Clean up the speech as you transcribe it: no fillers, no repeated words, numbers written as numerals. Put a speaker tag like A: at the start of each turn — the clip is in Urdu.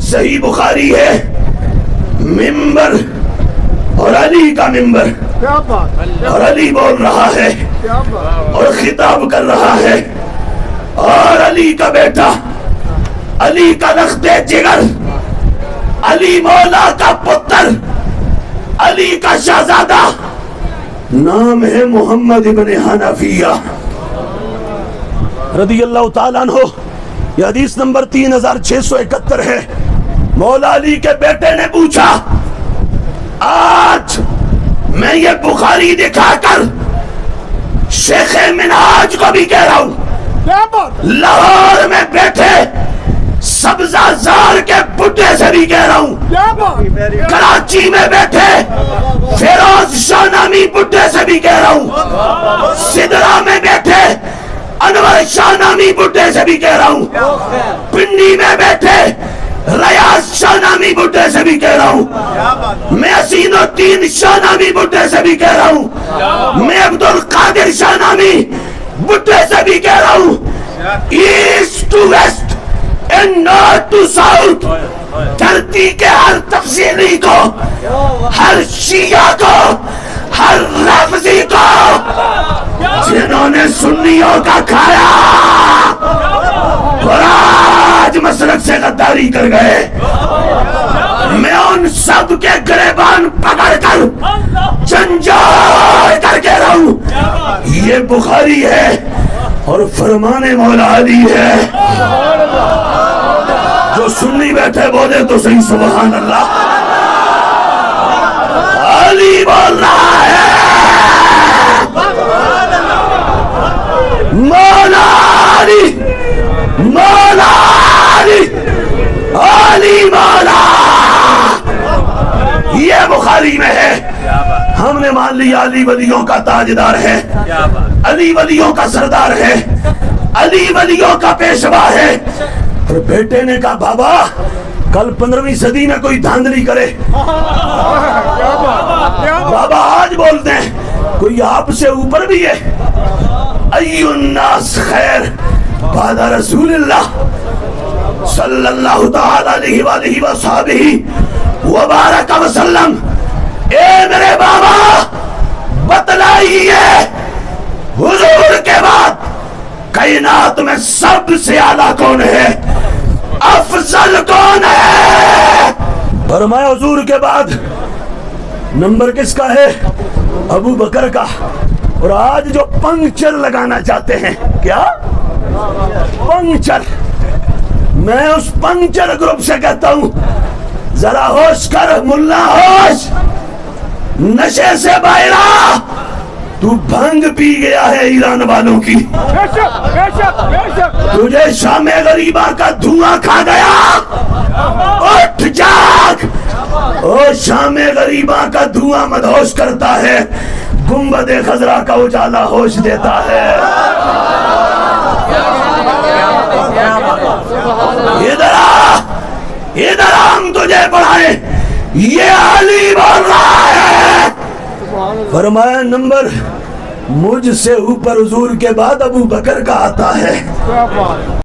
A: صحیح بخاری ہے، ممبر اور علی کا ممبر، اور علی بول رہا ہے اور خطاب کر رہا ہے، اور علی کا بیٹا، علی کا لخت جگر، علی مولا کا پتر، علی کا شہزادہ، نام ہے محمد ابن حنفیہ رضی اللہ تعالیٰ عنہ۔ یہ حدیث نمبر 3671 ہے۔ مولا علی کے بیٹے نے پوچھا، آج میں یہ بخاری دکھا کر شیخ منہاج کو بھی کہہ رہا ہوں، لاہور میں بیٹھے سبزہ زار کے بڈھے سے بھی کہہ رہا ہوں، کراچی میں بیٹھے فیروز شاہ نامی بڈھے سے بھی کہہ رہا ہوں، سدرا میں بیٹھے انور شاہ نامی بڈھے سے بھی کہہ رہا ہوں، پنڈی میں بیٹھے ریاض شاہ نامی بڈھے سے بھی کہہ رہا ہوں، میں حسین الدین شاہ نامی بڈھے سے بھی کہہ رہا ہوں، میں عبد القادر شاہ نامی بڈھے سے بھی کہہ رہا ہوں، east to west and north to south, دھرتی کے ہر تفصیلی کو، ہر شیعہ کو، ہر رافضی کو، جنہوں نے سنیوں کا کھایا اور آج مسلک سے غداری کر گئے، میں ان سب کے گریبان پکڑ کر جھنجھوڑ کر کہہ رہا ہوں، یہ بخاری ہے اور فرمان مولا علی ہے۔ جو سنی بیٹھے بولے تو صحیح سبحان اللہ۔ علی بول رہا ہے، مولا علی، مولا علی، علی مولا، یہ بخاری میں ہے۔ ہم نے مان لیا علی ولیوں کا تاجدار ہے، علی ولیوں کا سردار ہے، علی ولیوں کا پیشوا ہے۔ اور بیٹے نے کہا، بابا کل 15ویں صدی میں کوئی دھاندلی کرے، بابا آج بولتے ہیں کوئی آپ سے اوپر بھی ہے، ای الناس خیر بعد رسول اللہ صلی اللہ تعالی علیہ وآلہ وصحبہ وبارک وسلم۔ اے میرے بابا بتلائیے حضور کے بعد کائنات میں سب سے اعلیٰ کون ہے، افضل کون ہے؟ فرمایا حضور کے بعد نمبر کس کا ہے؟ ابو بکر کا۔ اور آج جو پنکچر لگانا چاہتے ہیں، کیا پنکچر، میں اس پنکچر گروپ سے کہتا ہوں ذرا ہوش کر ملا، ہوش، نشے سے باہر آ، تو بھنگ پی گیا ہے ایران والوں کی، تجھے شام غریبہ کا دھواں کھا گیا، اٹھ جاگ۔ او شام غریبہ کا دھواں مدہوش کرتا ہے، گنبد خضرا کا اجالا ہوش دیتا ہے۔ ادھر آ، ادھر ہم تجھے پڑھائیں، یہ علی بول رہا ہے۔ فرمایا نمبر مجھ سے اوپر حضور کے بعد ابو بکر کا آتا ہے۔